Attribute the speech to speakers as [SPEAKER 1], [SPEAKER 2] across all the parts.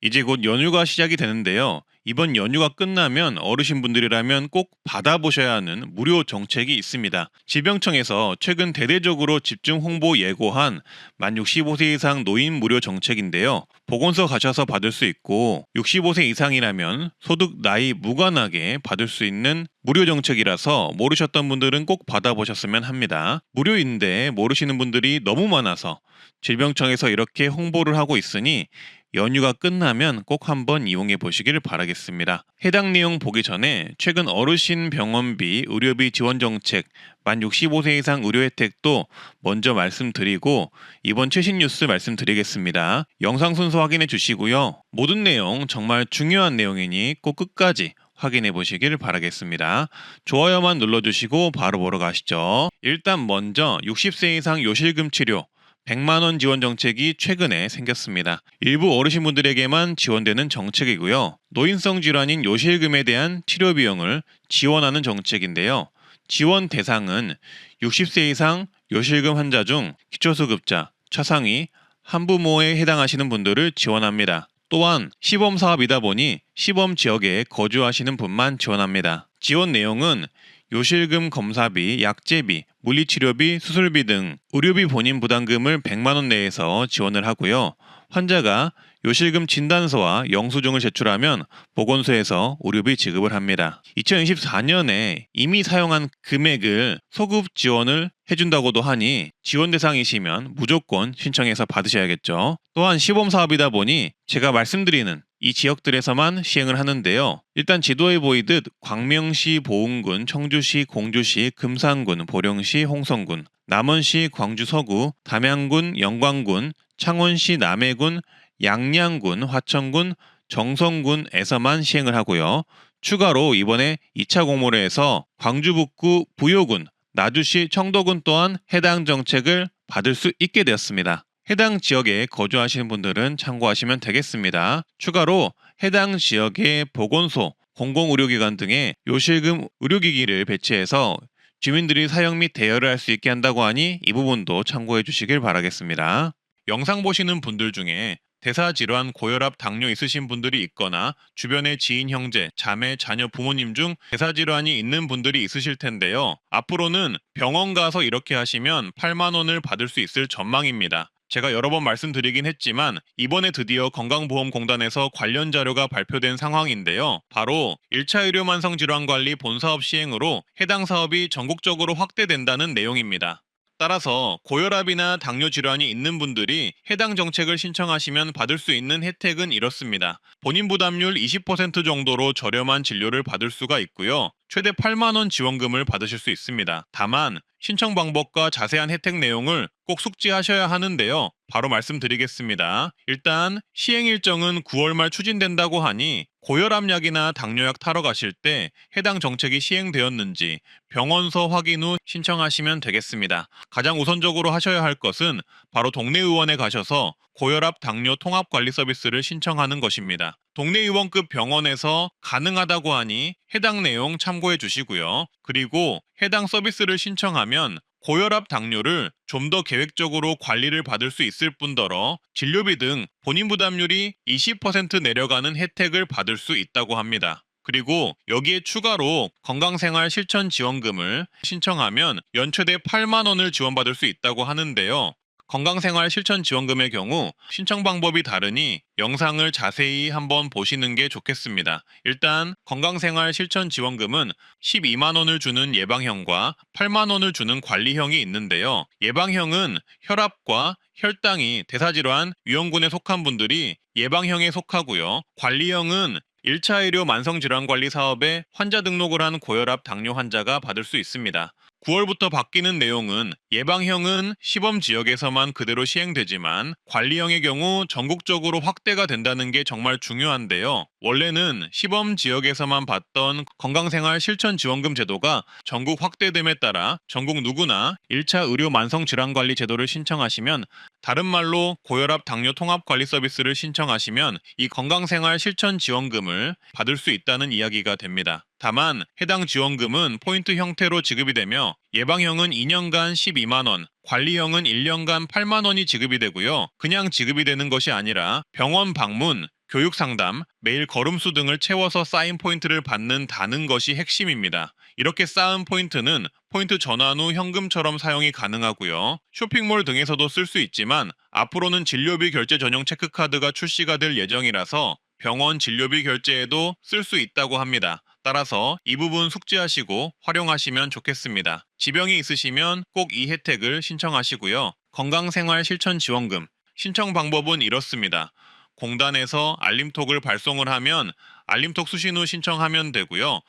[SPEAKER 1] 이제 곧 연휴가 시작이 되는데요. 이번 연휴가 끝나면 어르신분들이라면 꼭 받아보셔야 하는 무료 정책이 있습니다. 질병청에서 최근 대대적으로 집중 홍보 예고한 만 65세 이상 노인 무료 정책인데요. 보건소 가셔서 받을 수 있고 65세 이상이라면 소득 나이 무관하게 받을 수 있는 무료 정책이라서 모르셨던 분들은 꼭 받아보셨으면 합니다. 무료인데 모르시는 분들이 너무 많아서 질병청에서 이렇게 홍보를 하고 있으니 연휴가 끝나면 꼭 한번 이용해 보시길 바라겠습니다. 해당 내용 보기 전에 최근 어르신 병원비, 의료비 지원 정책, 만 65세 이상 의료 혜택도 먼저 말씀드리고 이번 최신 뉴스 말씀드리겠습니다. 영상 순서 확인해 주시고요. 모든 내용 정말 중요한 내용이니 꼭 끝까지 확인해 보시길 바라겠습니다. 좋아요만 눌러주시고 바로 보러 가시죠. 일단 먼저 60세 이상 요실금 치료 100만원 지원 정책이 최근에 생겼습니다. 일부 어르신분들에게만 지원되는 정책이고요. 노인성 질환인 요실금에 대한 치료 비용을 지원하는 정책인데요. 지원 대상은 60세 이상 요실금 환자 중 기초수급자, 차상위, 한부모에 해당하시는 분들을 지원합니다. 또한 시범 사업이다 보니 시범 지역에 거주하시는 분만 지원합니다. 지원 내용은 요실금 검사비, 약제비, 물리치료비, 수술비 등 의료비 본인 부담금을 100만 원 내에서 지원을 하고요. 환자가 요실금 진단서와 영수증을 제출하면 보건소에서 의료비 지급을 합니다. 2024년에 이미 사용한 금액을 소급 지원을 해준다고도 하니 지원 대상이시면 무조건 신청해서 받으셔야겠죠. 또한 시범사업이다 보니 제가 말씀드리는 이 지역들에서만 시행을 하는데요. 일단 지도에 보이듯 광명시, 보은군, 청주시, 공주시, 금산군, 보령시, 홍성군, 남원시, 광주 서구, 담양군, 영광군, 창원시, 남해군, 양양군, 화천군, 정성군에서만 시행을 하고요. 추가로 이번에 2차 공모를 해서 광주 북구, 부효군, 나주시, 청도군 또한 해당 정책을 받을 수 있게 되었습니다. 해당 지역에 거주하시는 분들은 참고하시면 되겠습니다. 추가로 해당 지역의 보건소, 공공의료기관 등의 요실금 의료기기를 배치해서 주민들이 사용 및 대여를 할 수 있게 한다고 하니 이 부분도 참고해 주시길 바라겠습니다. 영상 보시는 분들 중에 대사질환, 고혈압, 당뇨 있으신 분들이 있거나 주변의 지인, 형제, 자매, 자녀, 부모님 중 대사질환이 있는 분들이 있으실 텐데요. 앞으로는 병원 가서 이렇게 하시면 8만 원을 받을 수 있을 전망입니다. 제가 여러 번 말씀드리긴 했지만 이번에 드디어 건강보험공단에서 관련 자료가 발표된 상황인데요. 바로 1차 의료만성질환관리 본사업 시행으로 해당 사업이 전국적으로 확대된다는 내용입니다. 따라서 고혈압이나 당뇨 질환이 있는 분들이 해당 정책을 신청하시면 받을 수 있는 혜택은 이렇습니다. 본인 부담률 20% 정도로 저렴한 진료를 받을 수가 있고요. 최대 8만 원 지원금을 받으실 수 있습니다. 다만 신청 방법과 자세한 혜택 내용을 꼭 숙지하셔야 하는데요. 바로 말씀드리겠습니다. 일단 시행 일정은 9월 말 추진된다고 하니 고혈압약이나 당뇨약 타러 가실 때 해당 정책이 시행되었는지 병원서 확인 후 신청하시면 되겠습니다. 가장 우선적으로 하셔야 할 것은 바로 동네 의원에 가셔서 고혈압 당뇨 통합 관리 서비스를 신청하는 것입니다. 동네 의원급 병원에서 가능하다고 하니 해당 내용 참고해 주시고요. 그리고 해당 서비스를 신청하면 고혈압 당뇨를 좀 더 계획적으로 관리를 받을 수 있을 뿐더러 진료비 등 본인 부담률이 20% 내려가는 혜택을 받을 수 있다고 합니다. 그리고 여기에 추가로 건강생활 실천 지원금을 신청하면 연 최대 8만 원을 지원받을 수 있다고 하는데요. 건강생활 실천 지원금의 경우 신청 방법이 다르니 영상을 자세히 한번 보시는 게 좋겠습니다. 일단 건강생활 실천 지원금은 12만 원을 주는 예방형과 8만 원을 주는 관리형이 있는데요. 예방형은 혈압과 혈당이 대사질환 위험군에 속한 분들이 예방형에 속하고요. 관리형은 1차 의료 만성질환관리 사업에 환자 등록을 한 고혈압 당뇨 환자가 받을 수 있습니다. 9월부터 바뀌는 내용은 예방형은 시범 지역에서만 그대로 시행되지만 관리형의 경우 전국적으로 확대가 된다는 게 정말 중요한데요. 원래는 시범 지역에서만 받던 건강생활 실천 지원금 제도가 전국 확대됨에 따라 전국 누구나 1차 의료 만성질환관리 제도를 신청하시면 다른 말로 고혈압 당뇨 통합 관리 서비스를 신청하시면 이 건강생활 실천 지원금을 받을 수 있다는 이야기가 됩니다. 다만 해당 지원금은 포인트 형태로 지급이 되며 예방형은 2년간 12만 원, 관리형은 1년간 8만 원이 지급이 되고요. 그냥 지급이 되는 것이 아니라 병원 방문, 교육 상담, 매일 걸음수 등을 채워서 쌓인 포인트를 받는다는 것이 핵심입니다. 이렇게 쌓은 포인트는 포인트 전환 후 현금처럼 사용이 가능하고요. 쇼핑몰 등에서도 쓸 수 있지만 앞으로는 진료비 결제 전용 체크카드가 출시가 될 예정이라서 병원 진료비 결제에도 쓸 수 있다고 합니다. 따라서 이 부분 숙지하시고 활용하시면 좋겠습니다. 지병이 있으시면 꼭 이 혜택을 신청하시고요. 건강생활실천지원금 신청 방법은 이렇습니다. 공단에서 알림톡을 발송을 하면 알림톡 수신 후 신청하면 되고요.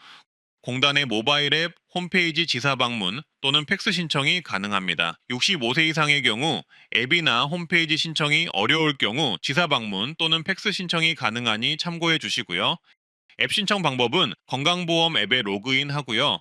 [SPEAKER 1] 공단의 모바일 앱, 홈페이지 지사 방문 또는 팩스 신청이 가능합니다. 65세 이상의 경우 앱이나 홈페이지 신청이 어려울 경우 지사 방문 또는 팩스 신청이 가능하니 참고해 주시고요. 앱 신청 방법은 건강보험 앱에 로그인 하고요.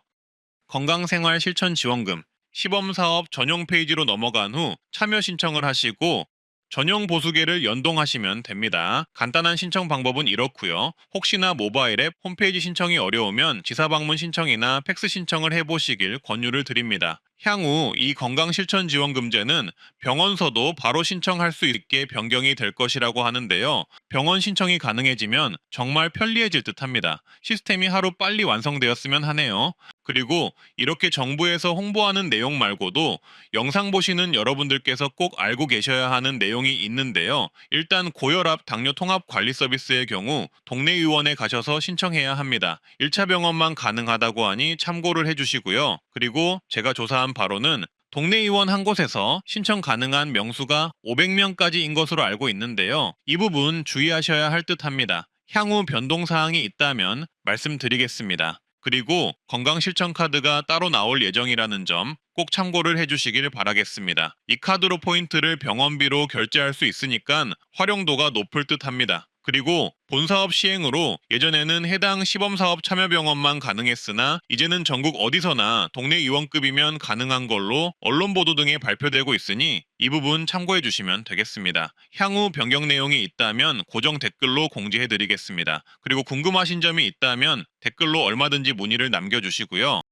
[SPEAKER 1] 건강생활실천지원금 시범사업 전용 페이지로 넘어간 후 참여 신청을 하시고 전용 보수계를 연동하시면 됩니다. 간단한 신청 방법은 이렇고요. 혹시나 모바일 앱, 홈페이지 신청이 어려우면 지사방문 신청이나 팩스 신청을 해보시길 권유를 드립니다. 향후 이 건강실천지원금제는 병원서도 바로 신청할 수 있게 변경이 될 것이라고 하는데요. 병원 신청이 가능해지면 정말 편리해질 듯합니다. 시스템이 하루 빨리 완성되었으면 하네요. 그리고 이렇게 정부에서 홍보하는 내용 말고도 영상 보시는 여러분들께서 꼭 알고 계셔야 하는 내용이 있는데요. 일단 고혈압 당뇨 통합 관리 서비스의 경우 동네 의원에 가셔서 신청해야 합니다. 1차 병원만 가능하다고 하니 참고를 해주시고요. 그리고 제가 조사한 바로는 동네 의원 한 곳에서 신청 가능한 명수가 500명까지인 것으로 알고 있는데요. 이 부분 주의하셔야 할 듯합니다. 향후 변동사항이 있다면 말씀드리겠습니다. 그리고 건강실천카드가 따로 나올 예정이라는 점 꼭 참고를 해주시길 바라겠습니다. 이 카드로 포인트를 병원비로 결제할 수 있으니까 활용도가 높을 듯합니다. 그리고 본사업 시행으로 예전에는 해당 시범사업 참여병원만 가능했으나 이제는 전국 어디서나 동네 의원급이면 가능한 걸로 언론 보도 등에 발표되고 있으니 이 부분 참고해 주시면 되겠습니다. 향후 변경 내용이 있다면 고정 댓글로 공지해 드리겠습니다. 그리고 궁금하신 점이 있다면 댓글로 얼마든지 문의를 남겨주시고요.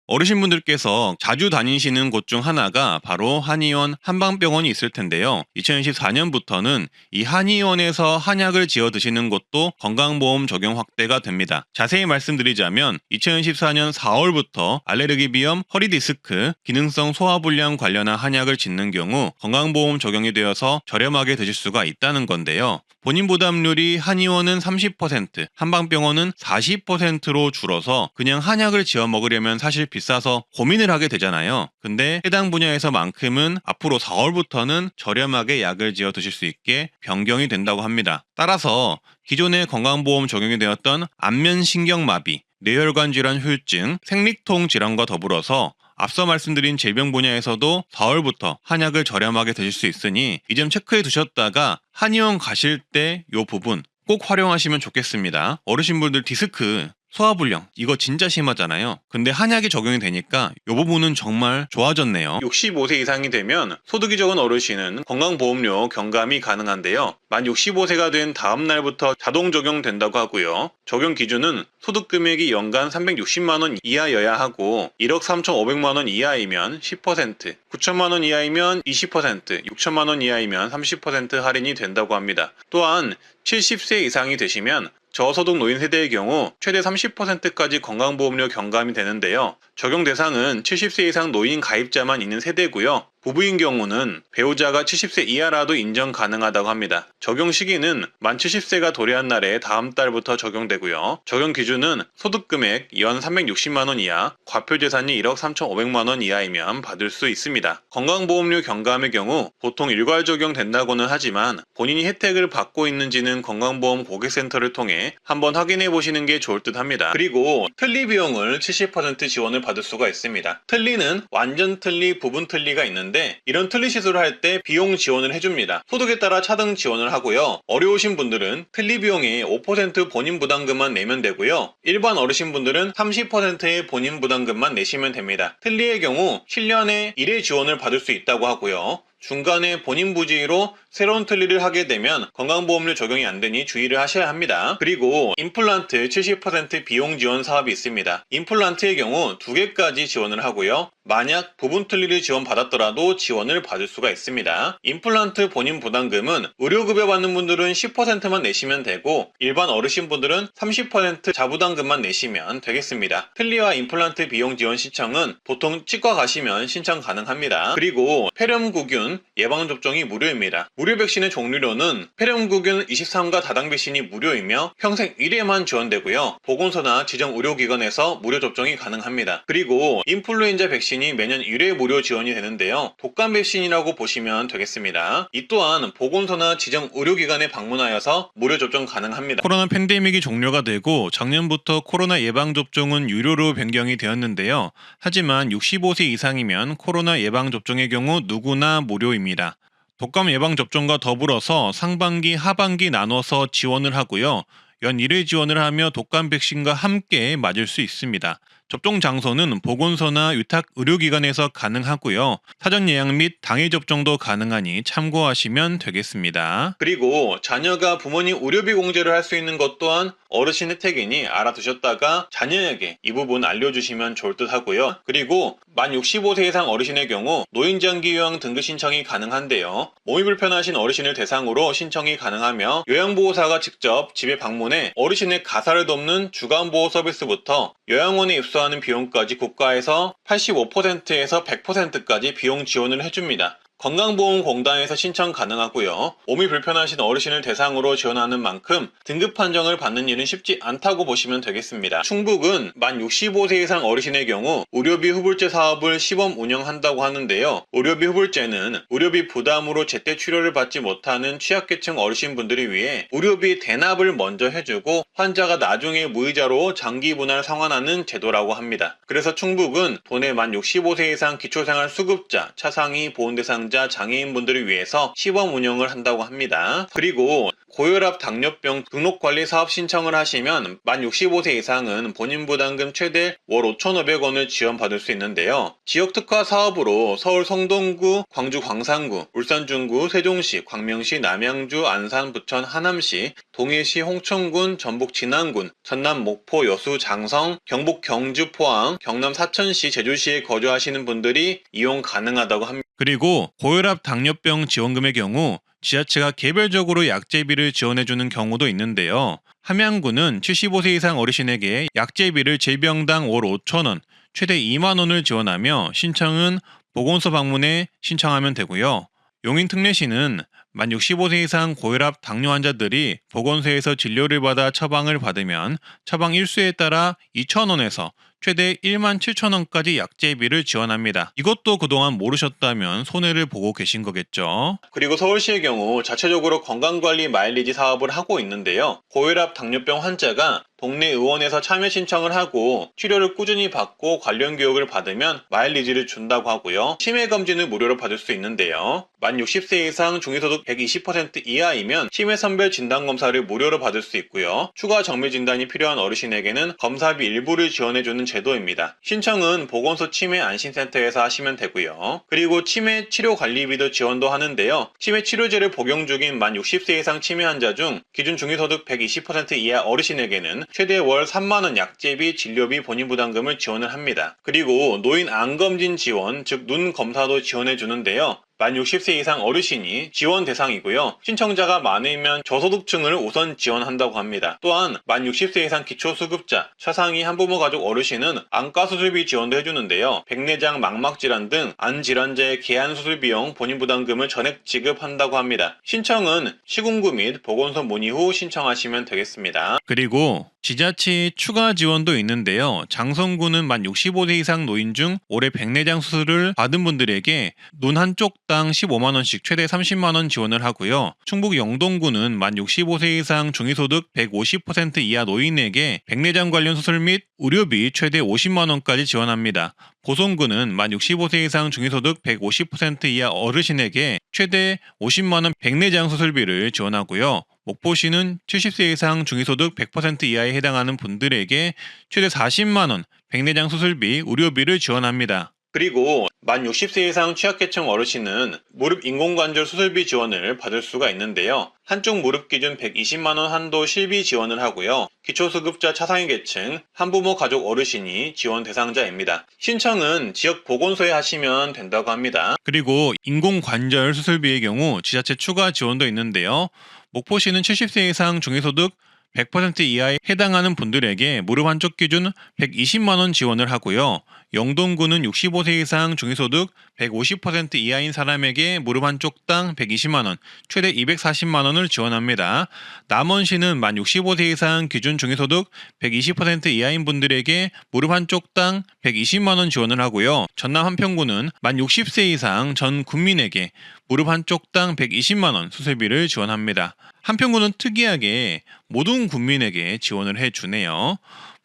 [SPEAKER 1] 어르신분들께서 자주 다니시는 곳 중 하나가 바로 한의원 한방병원이 있을 텐데요. 2024년부터는 이 한의원에서 한약을 지어 드시는 곳도 건강보험 적용 확대가 됩니다. 자세히 말씀드리자면 2014년 4월부터 알레르기 비염, 허리 디스크, 기능성 소화불량 관련한 한약을 짓는 경우 건강보험 적용이 되어서 저렴하게 드실 수가 있다는 건데요. 본인 부담률이 한의원은 30%, 한방병원은 40%로 줄어서 그냥 한약을 지어 먹으려면 사실 비싸서 고민을 하게 되잖아요. 근데 해당 분야에서만큼은 앞으로 4월부터는 저렴하게 약을 지어 드실 수 있게 변경이 된다고 합니다. 따라서 기존에 건강보험 적용이 되었던 안면신경마비, 뇌혈관 질환 후유증, 생리통 질환과 더불어서 앞서 말씀드린 질병 분야에서도 4월부터 한약을 저렴하게 드실 수 있으니 이 점 체크해 두셨다가 한의원 가실 때 이 부분 꼭 활용하시면 좋겠습니다. 어르신분들 디스크, 소화불량 이거 진짜 심하잖아요. 근데 한약이 적용이 되니까 이 부분은 정말 좋아졌네요. 65세 이상이 되면 소득이 적은 어르신은 건강보험료 경감이 가능한데요. 만 65세가 된 다음 날부터 자동 적용된다고 하고요. 적용 기준은 소득 금액이 연간 360만 원 이하여야 하고 1억 3,500만 원 이하이면 10%, 9천만 원 이하이면 20%, 6천만 원 이하이면 30% 할인이 된다고 합니다. 또한 70세 이상이 되시면 저소득 노인 세대의 경우 최대 30%까지 건강보험료 경감이 되는데요. 적용 대상은 70세 이상 노인 가입자만 있는 세대고요. 부부인 경우는 배우자가 70세 이하라도 인정 가능하다고 합니다. 적용 시기는 만 70세가 도래한 날에 다음 달부터 적용되고요. 적용 기준은 소득금액 연 360만 원 이하, 과표재산이 1억 3,500만 원 이하이면 받을 수 있습니다. 건강보험료 경감의 경우 보통 일괄 적용된다고는 하지만 본인이 혜택을 받고 있는지는 건강보험 고객센터를 통해 한번 확인해 보시는 게 좋을 듯 합니다. 그리고 틀니 비용을 70% 지원을 받을 수가 있습니다. 틀니는 완전 틀니, 부분 틀니가 있는데 이런 틀니 시술을 할 때 비용 지원을 해줍니다. 소득에 따라 차등 지원을 하고요. 어려우신 분들은 틀니 비용의 5% 본인 부담금만 내면 되고요. 일반 어르신분들은 30%의 본인 부담금만 내시면 됩니다. 틀니의 경우 7년에 1회 지원을 받을 수 있다고 하고요. 중간에 본인 부지로 새로운 틀니를 하게 되면 건강보험료 적용이 안 되니 주의를 하셔야 합니다. 그리고 임플란트 70% 비용 지원 사업이 있습니다. 임플란트의 경우 2개까지 지원을 하고요. 만약 부분 틀니를 지원받았더라도 지원을 받을 수가 있습니다. 임플란트 본인 부담금은 의료급여 받는 분들은 10%만 내시면 되고 일반 어르신분들은 30% 자부담금만 내시면 되겠습니다. 틀니와 임플란트 비용 지원 신청은 보통 치과 가시면 신청 가능합니다. 그리고 폐렴구균 예방접종이 무료입니다. 무료 백신의 종류로는 폐렴구균 23가 다당 백신이 무료이며 평생 1회만 지원되고요. 보건소나 지정 의료기관에서 무료 접종이 가능합니다. 그리고 인플루엔자 백신이 매년 1회 무료 지원이 되는데요. 독감 백신이라고 보시면 되겠습니다. 이 또한 보건소나 지정 의료기관에 방문하여서 무료 접종 가능합니다. 코로나 팬데믹이 종료가 되고 작년부터 코로나 예방접종은 유료로 변경이 되었는데요. 하지만 65세 이상이면 코로나 예방접종의 경우 누구나 무료입니다. 독감 예방접종과 더불어서 상반기, 하반기 나눠서 지원을 하고요. 연 1회 지원을 하며 독감 백신과 함께 맞을 수 있습니다. 접종 장소는 보건소나 위탁 의료기관에서 가능하고요. 사전 예약 및 당일 접종도 가능하니 참고하시면 되겠습니다. 그리고 자녀가 부모님 의료비 공제를 할 수 있는 것 또한 어르신 혜택이니 알아두셨다가 자녀에게 이 부분 알려주시면 좋을 듯 하고요. 그리고 만 65세 이상 어르신의 경우 노인장기 요양 등급 신청이 가능한데요. 몸이 불편하신 어르신을 대상으로 신청이 가능하며 요양보호사가 직접 집에 방문해 어르신의 가사를 돕는 주간보호 서비스부터 요양원에 입소하는 비용까지 국가에서 85%에서 100%까지 비용 지원을 해줍니다. 건강보험공단에서 신청 가능하고요. 몸이 불편하신 어르신을 대상으로 지원하는 만큼 등급 판정을 받는 일은 쉽지 않다고 보시면 되겠습니다. 충북은 만 65세 이상 어르신의 경우 의료비 후불제 사업을 시범 운영한다고 하는데요. 의료비 후불제는 의료비 부담으로 제때 치료를 받지 못하는 취약계층 어르신분들을 위해 의료비 대납을 먼저 해주고 환자가 나중에 무이자로 장기 분할 상환하는 제도라고 합니다. 그래서 충북은 도내 만 65세 이상 기초생활수급자, 차상위 보훈대상 장애인분들을 위해서 시범 운영을 한다고 합니다. 그리고 고혈압 당뇨병 등록관리 사업 신청을 하시면 만 65세 이상은 본인 부담금 최대 월 5,500원을 지원받을 수 있는데요. 지역특화 사업으로 서울 성동구, 광주 광산구, 울산 중구, 세종시, 광명시, 남양주, 안산, 부천, 하남시, 동해시, 홍천군, 전북 진안군, 전남 목포, 여수, 장성, 경북 경주, 포항, 경남 사천시, 제주시에 거주하시는 분들이 이용 가능하다고 합니다. 그리고 고혈압 당뇨병 지원금의 경우 지자체가 개별적으로 약제비를 지원해주는 경우도 있는데요. 함양구는 75세 이상 어르신에게 약제비를 질병당 월 5,000원, 최대 2만원을 지원하며 신청은 보건소 방문해 신청하면 되고요. 용인 특례시는 만 65세 이상 고혈압 당뇨 환자들이 보건소에서 진료를 받아 처방을 받으면 처방 일수에 따라 2,000원에서 최대 17,000원까지 약제비를 지원합니다. 이것도 그동안 모르셨다면 손해를 보고 계신 거겠죠. 그리고 서울시의 경우 자체적으로 건강관리 마일리지 사업을 하고 있는데요. 고혈압 당뇨병 환자가 동네 의원에서 참여 신청을 하고 치료를 꾸준히 받고 관련 교육을 받으면 마일리지를 준다고 하고요. 치매 검진을 무료로 받을 수 있는데요. 만 60세 이상 중위소득 120% 이하이면 치매 선별 진단 검사를 무료로 받을 수 있고요. 추가 정밀 진단이 필요한 어르신에게는 검사비 일부를 지원해주는 제도입니다. 신청은 보건소 치매 안심센터에서 하시면 되고요. 그리고 치매 치료 관리비도 지원도 하는데요. 치매 치료제를 복용 중인 만 60세 이상 치매 환자 중 기준 중위소득 120% 이하 어르신에게는 최대 월 3만원 약제비, 진료비, 본인 부담금을 지원을 합니다. 그리고 노인 안검진 지원, 즉 눈 검사도 지원해 주는데요. 만 60세 이상 어르신이 지원 대상이고요. 신청자가 많으면 저소득층을 우선 지원한다고 합니다. 또한 만 60세 이상 기초수급자, 차상위 한부모 가족 어르신은 안과수술비 지원도 해주는데요. 백내장, 망막질환 등 안질환자의 개안수술 비용 본인 부담금을 전액 지급한다고 합니다. 신청은 시군구 및 보건소 문의 후 신청하시면 되겠습니다. 그리고 지자체의 추가 지원도 있는데요. 장성구는 만 65세 이상 노인 중 올해 백내장 수술을 받은 분들에게 눈 한쪽당 15만원씩 최대 30만원 지원을 하고요. 충북 영동구는 만 65세 이상 중위소득 150% 이하 노인에게 백내장 관련 수술 및 의료비 최대 50만원까지 지원합니다. 보성구는 만 65세 이상 중위소득 150% 이하 어르신에게 최대 50만원 백내장 수술비를 지원하고요. 목포시는 70세 이상 중위소득 100% 이하에 해당하는 분들에게 최대 40만원 백내장 수술비, 의료비를 지원합니다. 그리고 만 60세 이상 취약계층 어르신은 무릎 인공관절 수술비 지원을 받을 수가 있는데요. 한쪽 무릎 기준 120만원 한도 실비 지원을 하고요. 기초수급자 차상위 계층, 한부모 가족 어르신이 지원 대상자입니다. 신청은 지역 보건소에 하시면 된다고 합니다. 그리고 인공관절 수술비의 경우 지자체 추가 지원도 있는데요. 목포시는 70세 이상 중위소득 100% 이하에 해당하는 분들에게 무릎 한쪽 기준 120만원 지원을 하고요. 영동구는 65세 이상 중위소득 150% 이하인 사람에게 무릎 한쪽당 120만원, 최대 240만원을 지원합니다. 남원시는 만 65세 이상 기준 중위소득 120% 이하인 분들에게 무릎 한쪽당 120만원 지원을 하고요. 전남 한평구는 만 60세 이상 전 국민에게 무릎 한쪽당 120만원 수술비를 지원합니다. 한평구는 특이하게 모든 국민에게 지원을 해주네요.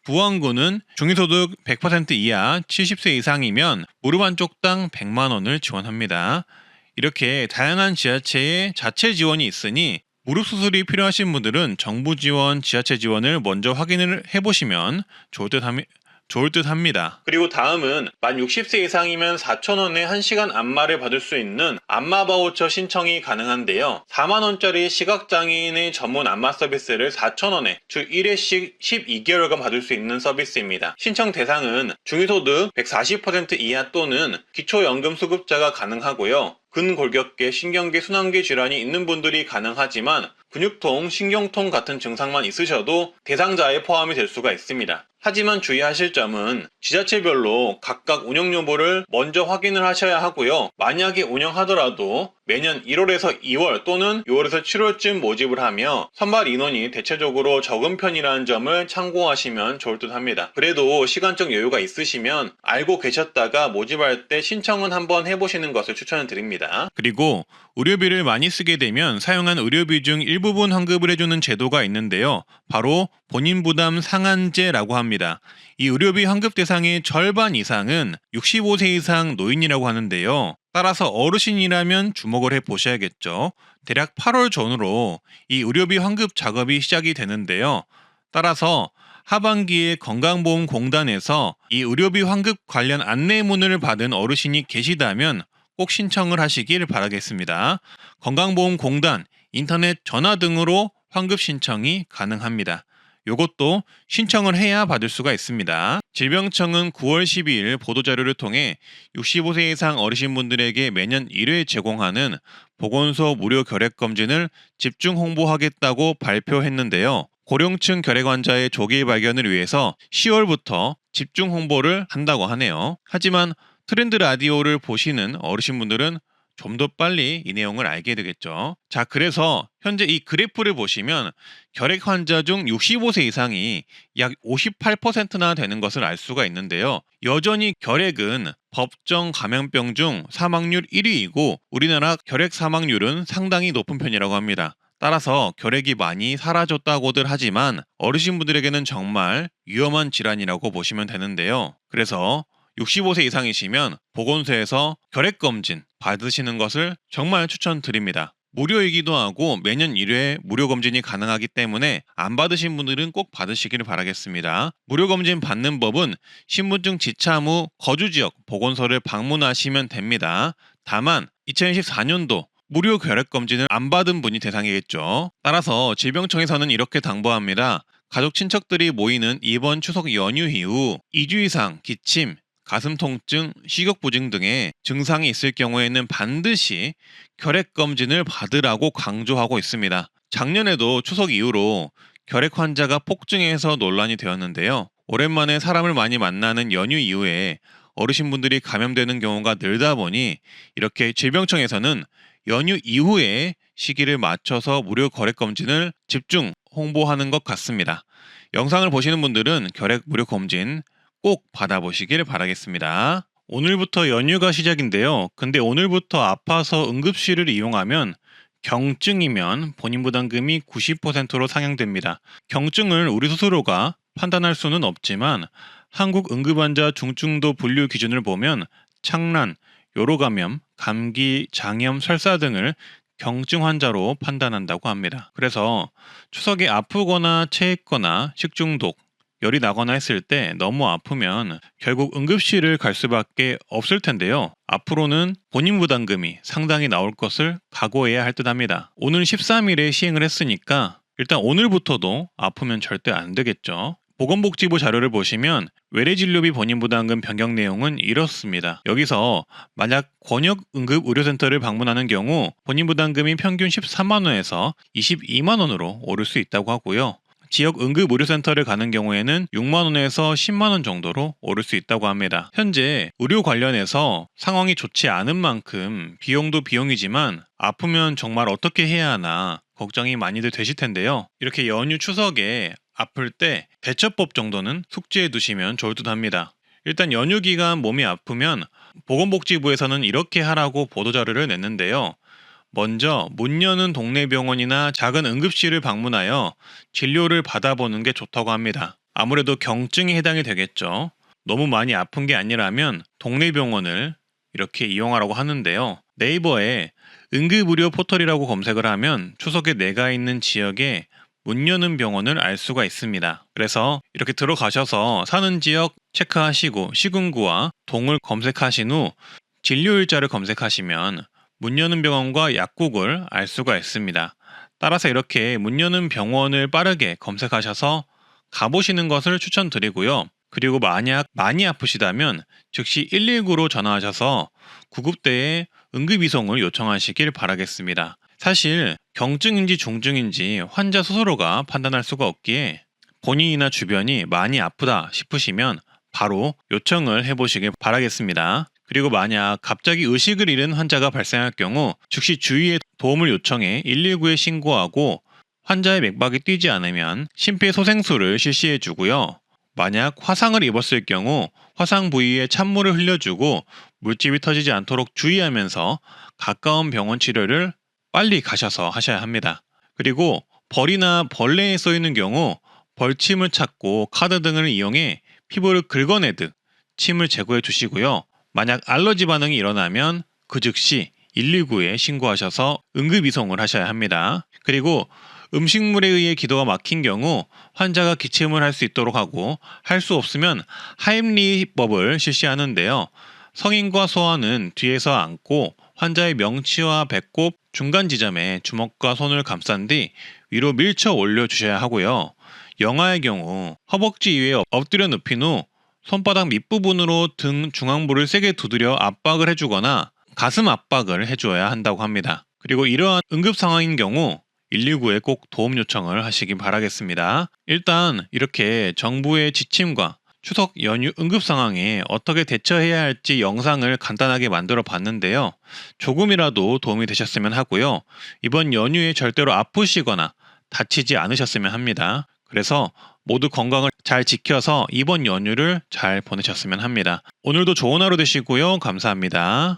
[SPEAKER 1] 부안구는 중위소득 100% 이하 70세 이상이면 무릎 한쪽당 100만원을 지원합니다. 이렇게 다양한 지자체의 자체 지원이 있으니 무릎 수술이 필요하신 분들은 정부 지원, 지자체 지원을 먼저 확인을 해보시면 좋을 듯 합니다. 그리고 다음은 만 60세 이상이면 4,000원에 1시간 안마를 받을 수 있는 안마 바우처 신청이 가능한데요. 4만원짜리 시각장애인의 전문 안마 서비스를 4,000원에 주 1회씩 12개월간 받을 수 있는 서비스입니다. 신청 대상은 중위소득 140% 이하 또는 기초연금 수급자가 가능하고요. 근골격계, 신경계, 순환계 질환이 있는 분들이 가능하지만 근육통, 신경통 같은 증상만 있으셔도 대상자에 포함이 될 수가 있습니다. 하지만 주의하실 점은 지자체별로 각각 운영 여부를 먼저 확인을 하셔야 하고요. 만약에 운영하더라도 매년 1월에서 2월 또는 6월에서 7월쯤 모집을 하며 선발 인원이 대체적으로 적은 편이라는 점을 참고하시면 좋을 듯 합니다. 그래도 시간적 여유가 있으시면 알고 계셨다가 모집할 때 신청은 한번 해보시는 것을 추천을 드립니다. 그리고 의료비를 많이 쓰게 되면 사용한 의료비 중 일부분 환급을 해주는 제도가 있는데요. 바로 본인 부담 상한제라고 합니다. 이 의료비 환급 대상의 절반 이상은 65세 이상 노인이라고 하는데요. 따라서 어르신이라면 주목을 해보셔야겠죠. 대략 8월 전후로 이 의료비 환급 작업이 시작이 되는데요. 따라서 하반기에 건강보험공단에서 이 의료비 환급 관련 안내문을 받은 어르신이 계시다면 꼭 신청을 하시길 바라겠습니다. 건강보험공단, 인터넷, 전화 등으로 환급 신청이 가능합니다. 요것도 신청을 해야 받을 수가 있습니다. 질병청은 9월 12일 보도자료를 통해 65세 이상 어르신분들에게 매년 1회 제공하는 보건소 무료 결핵검진을 집중 홍보하겠다고 발표했는데요. 고령층 결핵 환자의 조기 발견을 위해서 10월부터 집중 홍보를 한다고 하네요. 하지만 트렌드 라디오를 보시는 어르신분들은 좀 더 빨리 이 내용을 알게 되겠죠. 자, 그래서 현재 이 그래프를 보시면 결핵 환자 중 65세 이상이 약 58%나 되는 것을 알 수가 있는데요. 여전히 결핵은 법정 감염병 중 사망률 1위이고 우리나라 결핵 사망률은 상당히 높은 편이라고 합니다. 따라서 결핵이 많이 사라졌다고들 하지만 어르신분들에게는 정말 위험한 질환이라고 보시면 되는데요. 그래서 65세 이상이시면 보건소에서 결핵검진 받으시는 것을 정말 추천드립니다. 무료이기도 하고 매년 1회 무료검진이 가능하기 때문에 안 받으신 분들은 꼭 받으시길 바라겠습니다. 무료검진 받는 법은 신분증 지참 후 거주지역 보건소를 방문하시면 됩니다. 다만 2024년도 무료 결핵검진을 안 받은 분이 대상이겠죠. 따라서 질병청에서는 이렇게 당부합니다. 가족 친척들이 모이는 이번 추석 연휴 이후 2주 이상 기침, 가슴 통증, 식욕부진 등의 증상이 있을 경우에는 반드시 결핵검진을 받으라고 강조하고 있습니다. 작년에도 추석 이후로 결핵 환자가 폭증해서 논란이 되었는데요. 오랜만에 사람을 많이 만나는 연휴 이후에 어르신분들이 감염되는 경우가 늘다 보니 이렇게 질병청에서는 연휴 이후에 시기를 맞춰서 무료 결핵검진을 집중 홍보하는 것 같습니다. 영상을 보시는 분들은 결핵 무료 검진 꼭 받아보시길 바라겠습니다. 오늘부터 연휴가 시작인데요. 근데 오늘부터 아파서 응급실을 이용하면 경증이면 본인 부담금이 90%로 상향됩니다. 경증을 우리 스스로가 판단할 수는 없지만 한국 응급환자 중증도 분류 기준을 보면 창란, 요로감염, 감기, 장염, 설사 등을 경증 환자로 판단한다고 합니다. 그래서 추석에 아프거나 체했거나 식중독, 열이 나거나 했을 때 너무 아프면 결국 응급실을 갈 수밖에 없을 텐데요. 앞으로는 본인 부담금이 상당히 나올 것을 각오해야 할 듯합니다. 오늘 13일에 시행을 했으니까 일단 오늘부터도 아프면 절대 안 되겠죠. 보건복지부 자료를 보시면 외래진료비 본인부담금 변경 내용은 이렇습니다. 여기서 만약 권역응급의료센터를 방문하는 경우 본인부담금이 평균 13만원에서 22만원으로 오를 수 있다고 하고요. 지역 응급의료센터를 가는 경우에는 6만원에서 10만원 정도로 오를 수 있다고 합니다. 현재 의료 관련해서 상황이 좋지 않은 만큼 비용도 비용이지만 아프면 정말 어떻게 해야 하나 걱정이 많이들 되실 텐데요. 이렇게 연휴 추석에 아플 때 대처법 정도는 숙지해 두시면 좋을 듯 합니다. 일단 연휴 기간 몸이 아프면 보건복지부에서는 이렇게 하라고 보도자료를 냈는데요. 먼저 문 여는 동네 병원이나 작은 응급실을 방문하여 진료를 받아보는 게 좋다고 합니다. 아무래도 경증에 해당이 되겠죠. 너무 많이 아픈 게 아니라면 동네 병원을 이렇게 이용하라고 하는데요. 네이버에 응급의료 포털이라고 검색을 하면 추석에 내가 있는 지역에 문 여는 병원을 알 수가 있습니다. 그래서 이렇게 들어가셔서 사는 지역 체크하시고 시군구와 동을 검색하신 후 진료일자를 검색하시면 문 여는 병원과 약국을 알 수가 있습니다. 따라서 이렇게 문 여는 병원을 빠르게 검색하셔서 가보시는 것을 추천드리고요. 그리고 만약 많이 아프시다면 즉시 119로 전화하셔서 구급대에 응급이송을 요청하시길 바라겠습니다. 사실 경증인지 중증인지 환자 스스로가 판단할 수가 없기에 본인이나 주변이 많이 아프다 싶으시면 바로 요청을 해보시길 바라겠습니다. 그리고 만약 갑자기 의식을 잃은 환자가 발생할 경우 즉시 주위에 도움을 요청해 119에 신고하고 환자의 맥박이 뛰지 않으면 심폐소생술을 실시해 주고요. 만약 화상을 입었을 경우 화상 부위에 찬물을 흘려주고 물집이 터지지 않도록 주의하면서 가까운 병원 치료를 빨리 가셔서 하셔야 합니다. 그리고 벌이나 벌레에 쏘이는 경우 벌침을 찾고 카드 등을 이용해 피부를 긁어내듯 침을 제거해 주시고요. 만약 알러지 반응이 일어나면 그 즉시 119에 신고하셔서 응급이송을 하셔야 합니다. 그리고 음식물에 의해 기도가 막힌 경우 환자가 기침을 할 수 있도록 하고 할 수 없으면 하임리히법을 실시하는데요. 성인과 소아는 뒤에서 앉고 환자의 명치와 배꼽 중간 지점에 주먹과 손을 감싼 뒤 위로 밀쳐 올려주셔야 하고요. 영아의 경우 허벅지 위에 엎드려 눕힌 후 손바닥 밑부분으로 등 중앙부를 세게 두드려 압박을 해주거나 가슴 압박을 해줘야 한다고 합니다. 그리고 이러한 응급 상황인 경우 119에 꼭 도움 요청을 하시기 바라겠습니다. 일단 이렇게 정부의 지침과 추석 연휴 응급 상황에 어떻게 대처해야 할지 영상을 간단하게 만들어 봤는데요. 조금이라도 도움이 되셨으면 하고요. 이번 연휴에 절대로 아프시거나 다치지 않으셨으면 합니다. 그래서 모두 건강을 잘 지켜서 이번 연휴를 잘 보내셨으면 합니다. 오늘도 좋은 하루 되시고요. 감사합니다.